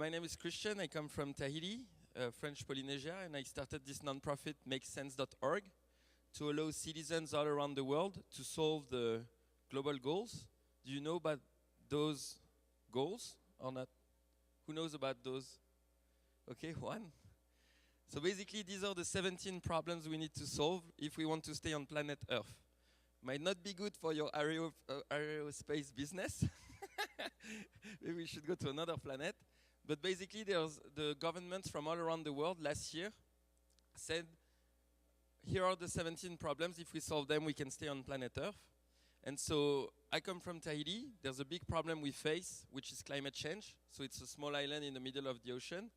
My name is Christian. I come from Tahiti, French Polynesia, and I started this nonprofit MakeSense.org to allow citizens all around the world to solve the global goals. Do you know about those goals or not? Who knows about those? Okay, one. So basically, these are the 17 problems we need to solve if we want to stay on planet Earth. Might not be good for your aerospace business. Maybe we should go to another planet. But basically, there's the governments from all around the world last year said, here are the 17 problems. If we solve them, we can stay on planet Earth. And so I come from Tahiti. There's a big problem we face, which is climate change. So it's a small island in the middle of the ocean.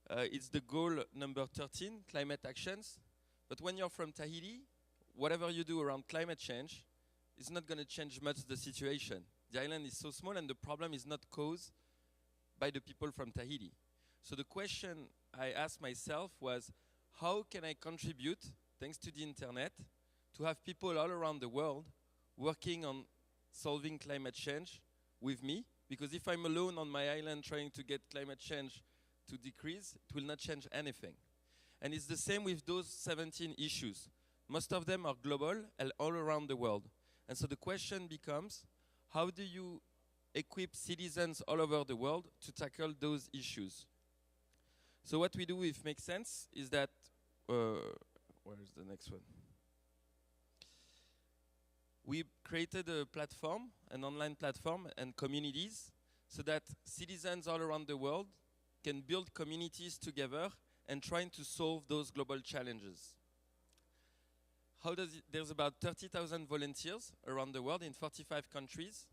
It's the goal number 13, climate actions. But when you're from Tahiti, whatever you do around climate change is not going to change much the situation. The island is so small and the problem is not caused by the people from Tahiti. So the question I asked myself was, how can I contribute, thanks to the internet, to have people all around the world working on solving climate change with me? Because if I'm alone on my island trying to get climate change to decrease, it will not change anything. And it's the same with those 17 issues. Most of them are global and all around the world. And so the question becomes, how do you equip citizens all over the world to tackle those issues? So what we do with Make Sense is that, where's the next one? We created a platform, an online platform and communities so that citizens all around the world can build communities together and trying to solve those global challenges. There's about 30,000 volunteers around the world in 45 countries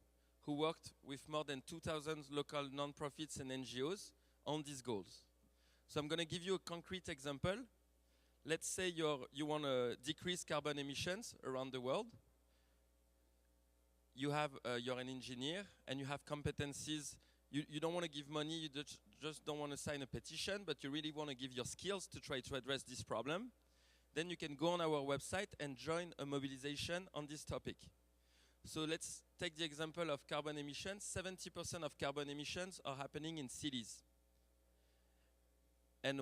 who worked with more than 2,000 local nonprofits and NGOs on these goals. So I'm going to give you a concrete example. Let's say you want to decrease carbon emissions around the world. You're an engineer and you have competencies. You don't want to give money, you just don't want to sign a petition, but you really want to give your skills to try to address this problem. Then you can go on our website and join a mobilization on this topic. So let's take the example of carbon emissions. 70% of carbon emissions are happening in cities. And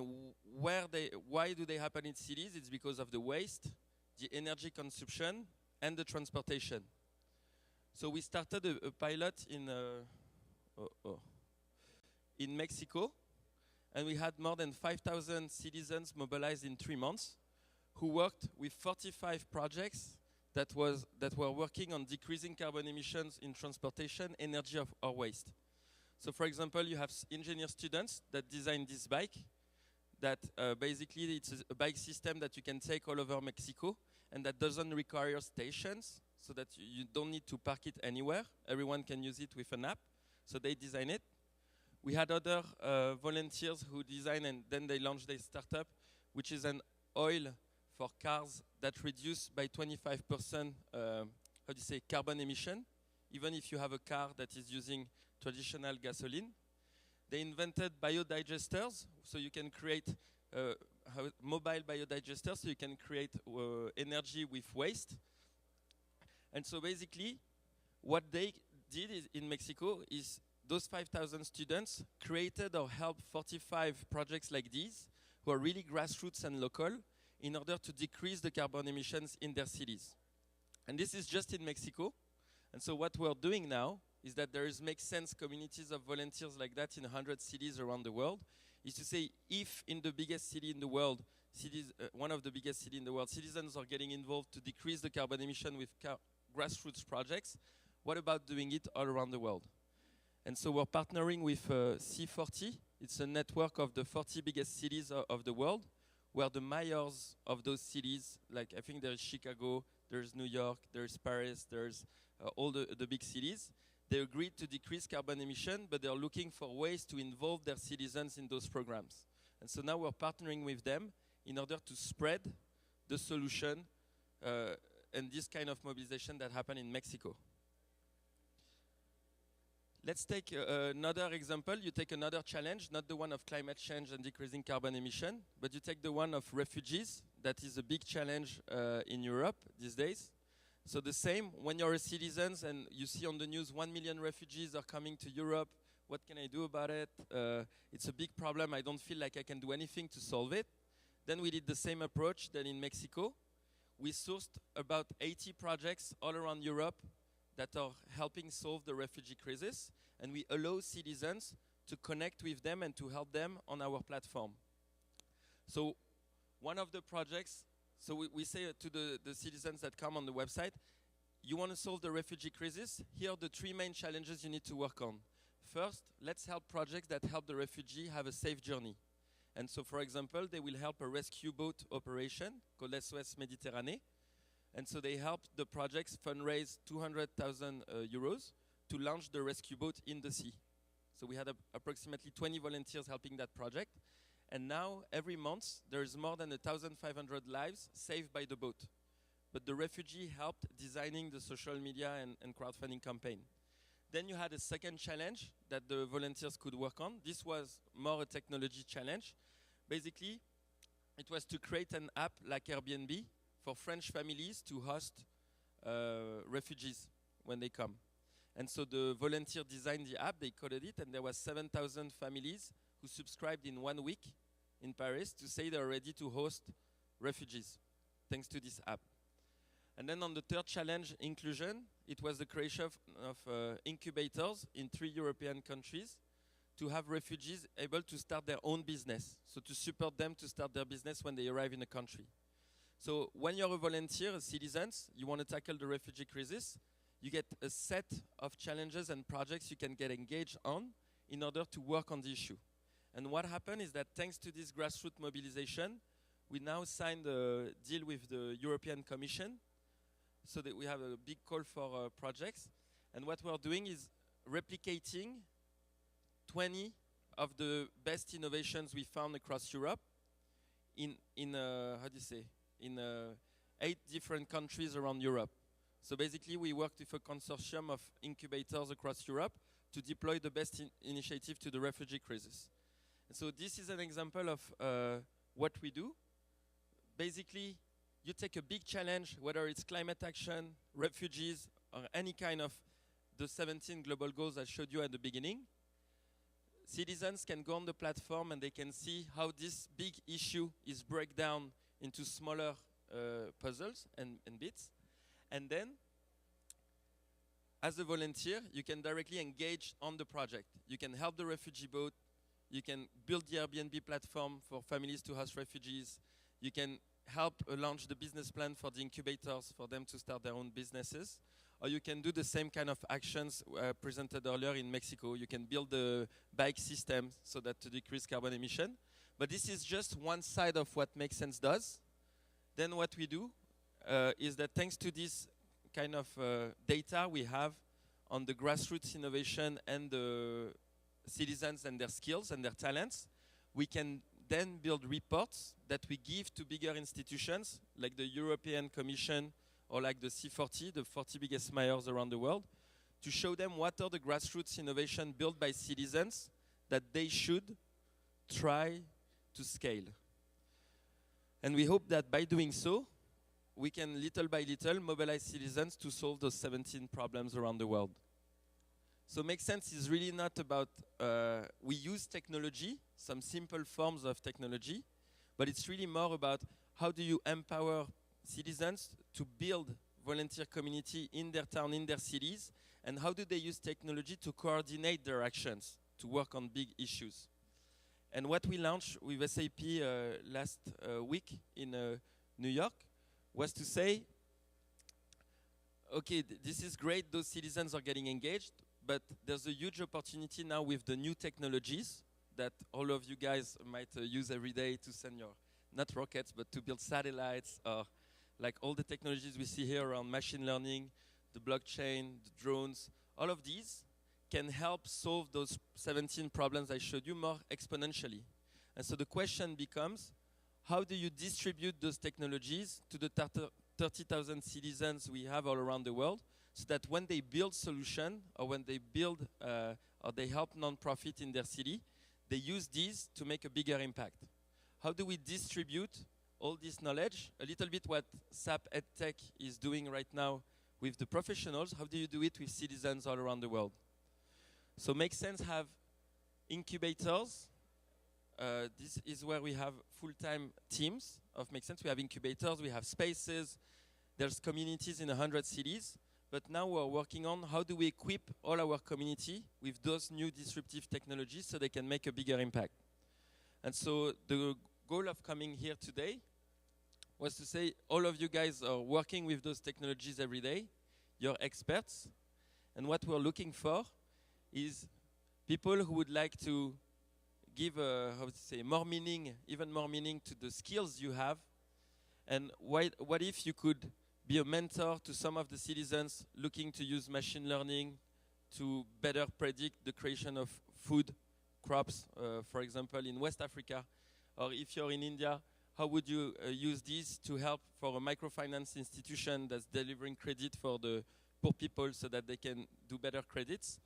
why do they happen in cities? It's because of the waste, the energy consumption, and the transportation. So we started a pilot in Mexico, and we had more than 5,000 citizens mobilized in 3 months who worked with 45 projects that were working on decreasing carbon emissions in transportation, energy, or waste. So for example, you have engineer students that design this bike that basically it's a bike system that you can take all over Mexico and that doesn't require stations, so that you don't need to park it anywhere. Everyone can use it with an app. So they design it. We had other volunteers who design and then they launched their startup, which is an oil for cars that reduce by 25% carbon emission, even if you have a car that is using traditional gasoline. They invented biodigesters, so you can create mobile biodigesters, so you can create energy with waste. And so basically, what they did in Mexico is those 5,000 students created or helped 45 projects like these, who are really grassroots and local, in order to decrease the carbon emissions in their cities. And this is just in Mexico. And so what we're doing now is that there is Make Sense communities of volunteers like that in 100 cities around the world, is to say, if in the biggest city in the world, one of the biggest cities in the world, citizens are getting involved to decrease the carbon emission with grassroots projects, what about doing it all around the world? And so we're partnering with C40. It's a network of the 40 biggest cities of the world, where the mayors of those cities, like I think there's Chicago, there's New York, there's Paris, there's all the big cities, they agreed to decrease carbon emission, but they're looking for ways to involve their citizens in those programs. And so now we're partnering with them in order to spread the solution and this kind of mobilization that happened in Mexico. Let's take another example. You take another challenge, not the one of climate change and decreasing carbon emission, but you take the one of refugees. That is a big challenge in Europe these days. So the same, when you're a citizen and you see on the news 1 million refugees are coming to Europe, What can I do about it? It's a big problem. I don't feel like I can do anything to solve it. Then we did the same approach than in Mexico. We sourced about 80 projects all around Europe that are helping solve the refugee crisis, and we allow citizens to connect with them and to help them on our platform. So one of the projects, so we say to the citizens that come on the website, you want to solve the refugee crisis? Here are the 3 main challenges you need to work on. First, let's help projects that help the refugee have a safe journey. And so, for example, they will help a rescue boat operation called SOS Méditerranée. And so they helped the projects fundraise 200,000 euros to launch the rescue boat in the sea. So we had approximately 20 volunteers helping that project. And now, every month, there's more than 1,500 lives saved by the boat. But the refugee helped designing the social media and crowdfunding campaign. Then you had a second challenge that the volunteers could work on. This was more a technology challenge. Basically, it was to create an app like Airbnb for French families to host refugees when they come. And so the volunteer designed the app, they coded it, and there was 7,000 families who subscribed in 1 week in Paris to say they're ready to host refugees, thanks to this app. And then on the third challenge, inclusion, it was the creation of incubators in 3 European countries to have refugees able to start their own business, so to support them to start their business when they arrive in a country. So when you're a volunteer, a citizen, you want to tackle the refugee crisis, you get a set of challenges and projects you can get engaged on in order to work on the issue. And what happened is that thanks to this grassroots mobilization, we now signed a deal with the European Commission, so that we have a big call for projects. And what we're doing is replicating 20 of the best innovations we found across Europe in 8 different countries around Europe. So basically, we worked with a consortium of incubators across Europe to deploy the best initiative to the refugee crisis. And so this is an example of what we do. Basically, you take a big challenge, whether it's climate action, refugees, or any kind of the 17 global goals I showed you at the beginning. Citizens can go on the platform and they can see how this big issue is break down into smaller puzzles and bits. And then, as a volunteer, you can directly engage on the project. You can help the refugee boat. You can build the Airbnb platform for families to host refugees. You can help launch the business plan for the incubators for them to start their own businesses. Or you can do the same kind of actions presented earlier in Mexico. You can build the bike system so that to decrease carbon emission. But this is just one side of what Make Sense does. Then what we do is that thanks to this kind of data we have on the grassroots innovation and the citizens and their skills and their talents, we can then build reports that we give to bigger institutions like the European Commission or like the C40, the 40 biggest mayors around the world, to show them what are the grassroots innovation built by citizens that they should try to scale. And we hope that by doing so, we can little by little mobilize citizens to solve those 17 problems around the world. So Make Sense is really not about, we use technology, some simple forms of technology, but it's really more about how do you empower citizens to build volunteer community in their town, in their cities, and how do they use technology to coordinate their actions, to work on big issues. And what we launched with SAP last week in New York was to say, okay, this is great, those citizens are getting engaged, but there's a huge opportunity now with the new technologies that all of you guys might use every day to send your, not rockets, but to build satellites, or like all the technologies we see here around machine learning, the blockchain, the drones, all of these can help solve those 17 problems I showed you more exponentially. And so the question becomes, how do you distribute those technologies to the 30,000 citizens we have all around the world, so that when they build solution, or when they build, or they help non-profit in their city, they use these to make a bigger impact. How do we distribute all this knowledge? A little bit what SAP EdTech is doing right now with the professionals. How do you do it with citizens all around the world? So Make Sense have incubators. This is where we have full-time teams of Make Sense. We have incubators, we have spaces, there's communities in 100 cities. But now we're working on how do we equip all our community with those new disruptive technologies so they can make a bigger impact. And so the goal of coming here today was to say all of you guys are working with those technologies every day. You're experts. And what we're looking for is people who would like to give more meaning, even more meaning to the skills you have. And what if you could be a mentor to some of the citizens looking to use machine learning to better predict the creation of food crops, for example, in West Africa? Or if you're in India, how would you use this to help for a microfinance institution that's delivering credit for the poor people so that they can do better credits?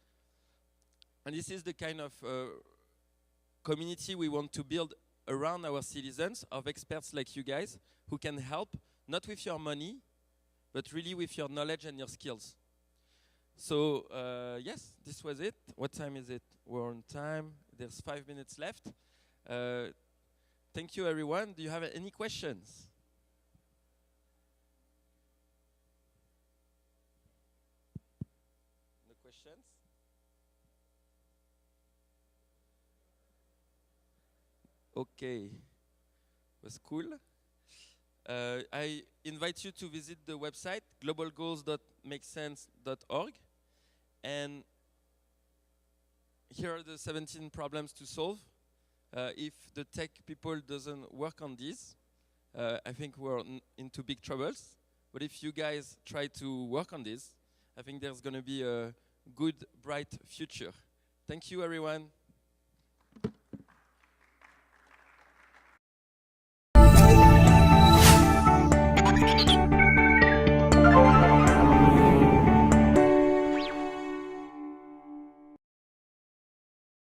And this is the kind of community we want to build around our citizens, of experts like you guys, who can help, not with your money, but really with your knowledge and your skills. So yes, this was it. What time is it? We're on time. There's 5 minutes left. Thank you, everyone. Do you have any questions? No questions? Okay. Was cool. I invite you to visit the website, globalgoals.makesense.org. And here are the 17 problems to solve. If the tech people doesn't work on this, I think we're into big troubles. But if you guys try to work on this, I think there's going to be a good, bright future. Thank you, everyone.